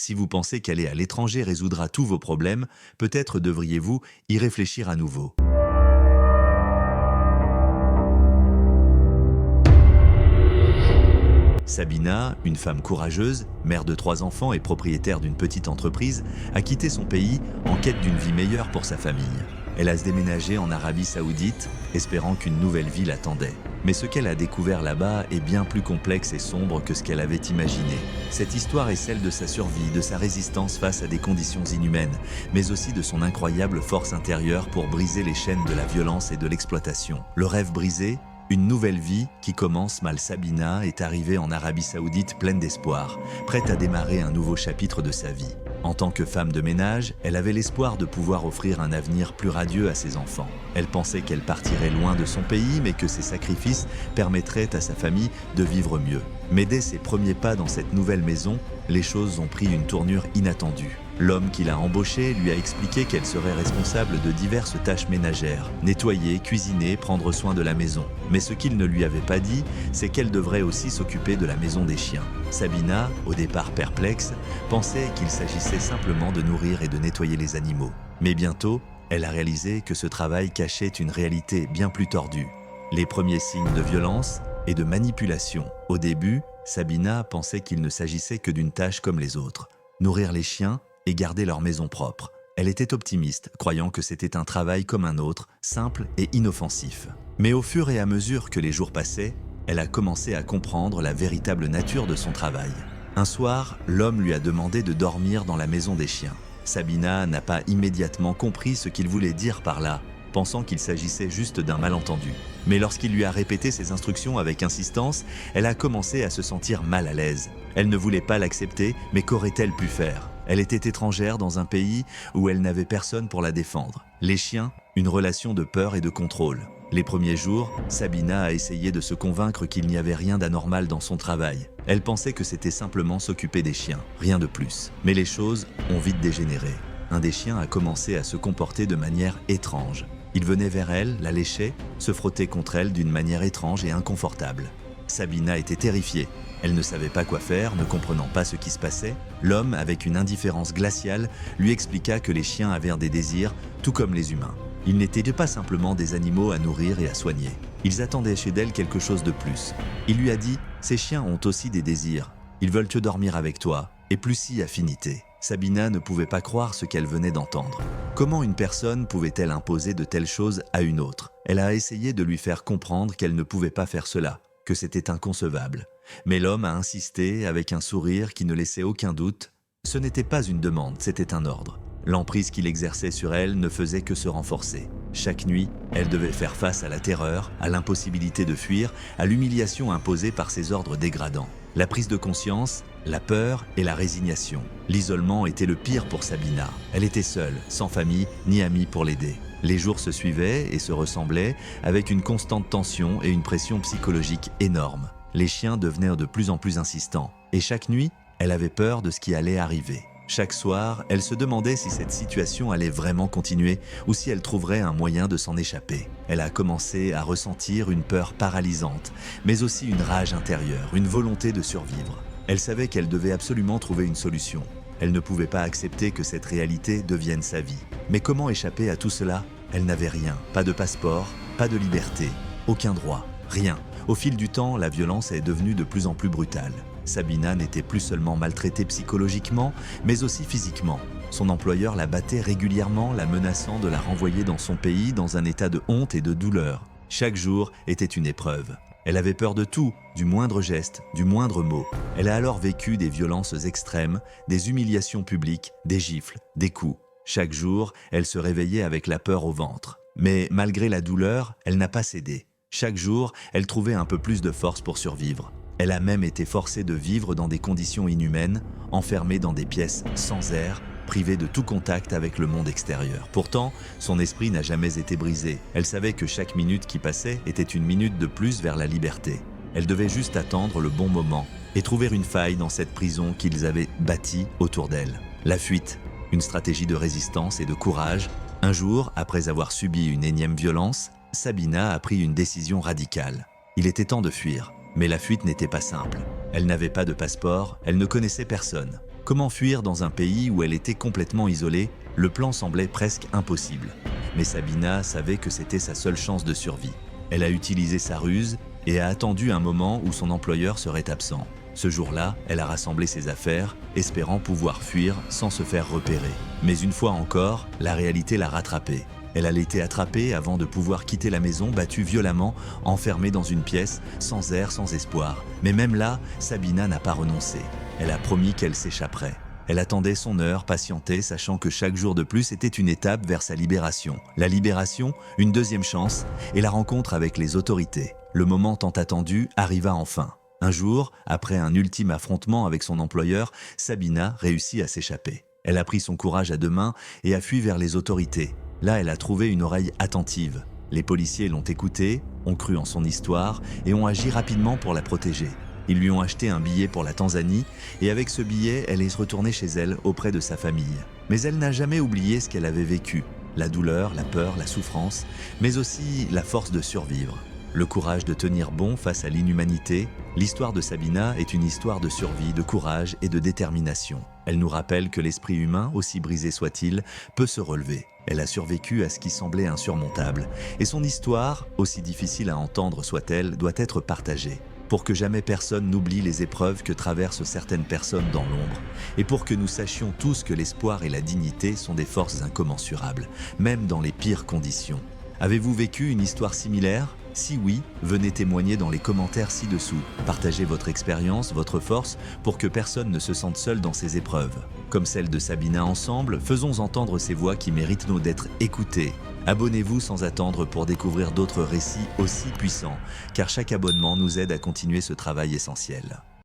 Si vous pensez qu'aller à l'étranger résoudra tous vos problèmes, peut-être devriez-vous y réfléchir à nouveau. Sabina, une femme courageuse, mère de 3 enfants et propriétaire d'une petite entreprise, a quitté son pays en quête d'une vie meilleure pour sa famille. Elle a déménagé en Arabie Saoudite, espérant qu'une nouvelle vie l'attendait. Mais ce qu'elle a découvert là-bas est bien plus complexe et sombre que ce qu'elle avait imaginé. Cette histoire est celle de sa survie, de sa résistance face à des conditions inhumaines, mais aussi de son incroyable force intérieure pour briser les chaînes de la violence et de l'exploitation. Le rêve brisé, une nouvelle vie qui commence mal. Sabina est arrivée en Arabie Saoudite pleine d'espoir, prête à démarrer un nouveau chapitre de sa vie. En tant que femme de ménage, elle avait l'espoir de pouvoir offrir un avenir plus radieux à ses enfants. Elle pensait qu'elle partirait loin de son pays, mais que ses sacrifices permettraient à sa famille de vivre mieux. Mais dès ses premiers pas dans cette nouvelle maison, les choses ont pris une tournure inattendue. L'homme qui l'a embauchée lui a expliqué qu'elle serait responsable de diverses tâches ménagères, nettoyer, cuisiner, prendre soin de la maison. Mais ce qu'il ne lui avait pas dit, c'est qu'elle devrait aussi s'occuper de la maison des chiens. Sabina, au départ perplexe, pensait qu'il s'agissait simplement de nourrir et de nettoyer les animaux. Mais bientôt, elle a réalisé que ce travail cachait une réalité bien plus tordue. Les premiers signes de violence et de manipulation. Au début, Sabina pensait qu'il ne s'agissait que d'une tâche comme les autres. Nourrir les chiens et garder leur maison propre. Elle était optimiste, croyant que c'était un travail comme un autre, simple et inoffensif. Mais au fur et à mesure que les jours passaient, elle a commencé à comprendre la véritable nature de son travail. Un soir, l'homme lui a demandé de dormir dans la maison des chiens. Sabina n'a pas immédiatement compris ce qu'il voulait dire par là, pensant qu'il s'agissait juste d'un malentendu. Mais lorsqu'il lui a répété ses instructions avec insistance, elle a commencé à se sentir mal à l'aise. Elle ne voulait pas l'accepter, mais qu'aurait-elle pu faire ? Elle était étrangère dans un pays où elle n'avait personne pour la défendre. Les chiens, une relation de peur et de contrôle. Les premiers jours, Sabina a essayé de se convaincre qu'il n'y avait rien d'anormal dans son travail. Elle pensait que c'était simplement s'occuper des chiens, rien de plus. Mais les choses ont vite dégénéré. Un des chiens a commencé à se comporter de manière étrange. Il venait vers elle, la léchait, se frottait contre elle d'une manière étrange et inconfortable. Sabina était terrifiée. Elle ne savait pas quoi faire, ne comprenant pas ce qui se passait. L'homme, avec une indifférence glaciale, lui expliqua que les chiens avaient des désirs, tout comme les humains. Ils n'étaient pas simplement des animaux à nourrir et à soigner. Ils attendaient chez elle quelque chose de plus. Il lui a dit « Ces chiens ont aussi des désirs. Ils veulent te dormir avec toi, et plus si affinité. » Sabina ne pouvait pas croire ce qu'elle venait d'entendre. Comment une personne pouvait-elle imposer de telles choses à une autre ? Elle a essayé de lui faire comprendre qu'elle ne pouvait pas faire cela, que c'était inconcevable. Mais l'homme a insisté avec un sourire qui ne laissait aucun doute. Ce n'était pas une demande, c'était un ordre. L'emprise qu'il exerçait sur elle ne faisait que se renforcer. Chaque nuit, elle devait faire face à la terreur, à l'impossibilité de fuir, à l'humiliation imposée par ses ordres dégradants. La prise de conscience, la peur et la résignation. L'isolement était le pire pour Sabina. Elle était seule, sans famille ni amis pour l'aider. Les jours se suivaient et se ressemblaient, avec une constante tension et une pression psychologique énorme. Les chiens devenaient de plus en plus insistants. Et chaque nuit, elle avait peur de ce qui allait arriver. Chaque soir, elle se demandait si cette situation allait vraiment continuer ou si elle trouverait un moyen de s'en échapper. Elle a commencé à ressentir une peur paralysante, mais aussi une rage intérieure, une volonté de survivre. Elle savait qu'elle devait absolument trouver une solution. Elle ne pouvait pas accepter que cette réalité devienne sa vie. Mais comment échapper à tout cela ? Elle n'avait rien, pas de passeport, pas de liberté, aucun droit, rien. Au fil du temps, la violence est devenue de plus en plus brutale. Sabina n'était plus seulement maltraitée psychologiquement, mais aussi physiquement. Son employeur la battait régulièrement, la menaçant de la renvoyer dans son pays dans un état de honte et de douleur. Chaque jour était une épreuve. Elle avait peur de tout, du moindre geste, du moindre mot. Elle a alors vécu des violences extrêmes, des humiliations publiques, des gifles, des coups. Chaque jour, elle se réveillait avec la peur au ventre. Mais malgré la douleur, elle n'a pas cédé. Chaque jour, elle trouvait un peu plus de force pour survivre. Elle a même été forcée de vivre dans des conditions inhumaines, enfermée dans des pièces sans air, privée de tout contact avec le monde extérieur. Pourtant, son esprit n'a jamais été brisé. Elle savait que chaque minute qui passait était une minute de plus vers la liberté. Elle devait juste attendre le bon moment et trouver une faille dans cette prison qu'ils avaient bâtie autour d'elle. La fuite, une stratégie de résistance et de courage. Un jour, après avoir subi une énième violence, Sabina a pris une décision radicale. Il était temps de fuir. Mais la fuite n'était pas simple. Elle n'avait pas de passeport, elle ne connaissait personne. Comment fuir dans un pays où elle était complètement isolée? Le plan semblait presque impossible. Mais Sabina savait que c'était sa seule chance de survie. Elle a utilisé sa ruse et a attendu un moment où son employeur serait absent. Ce jour-là, elle a rassemblé ses affaires, espérant pouvoir fuir sans se faire repérer. Mais une fois encore, la réalité l'a rattrapée. Elle a été attrapée avant de pouvoir quitter la maison, battue violemment, enfermée dans une pièce, sans air, sans espoir. Mais même là, Sabina n'a pas renoncé. Elle a promis qu'elle s'échapperait. Elle attendait son heure, patientait, sachant que chaque jour de plus était une étape vers sa libération. La libération, une deuxième chance, et la rencontre avec les autorités. Le moment tant attendu arriva enfin. Un jour, après un ultime affrontement avec son employeur, Sabina réussit à s'échapper. Elle a pris son courage à deux mains et a fui vers les autorités. Là, elle a trouvé une oreille attentive. Les policiers l'ont écoutée, ont cru en son histoire et ont agi rapidement pour la protéger. Ils lui ont acheté un billet pour la Tanzanie et avec ce billet, elle est retournée chez elle auprès de sa famille. Mais elle n'a jamais oublié ce qu'elle avait vécu. La douleur, la peur, la souffrance, mais aussi la force de survivre. Le courage de tenir bon face à l'inhumanité. L'histoire de Sabina est une histoire de survie, de courage et de détermination. Elle nous rappelle que l'esprit humain, aussi brisé soit-il, peut se relever. Elle a survécu à ce qui semblait insurmontable. Et son histoire, aussi difficile à entendre soit-elle, doit être partagée. Pour que jamais personne n'oublie les épreuves que traversent certaines personnes dans l'ombre, et pour que nous sachions tous que l'espoir et la dignité sont des forces incommensurables, même dans les pires conditions. Avez-vous vécu une histoire similaire ? Si oui, venez témoigner dans les commentaires ci-dessous. Partagez votre expérience, votre force, pour que personne ne se sente seul dans ces épreuves. Comme celle de Sabina ensemble, faisons entendre ces voix qui méritent d'être écoutées. Abonnez-vous sans attendre pour découvrir d'autres récits aussi puissants, car chaque abonnement nous aide à continuer ce travail essentiel.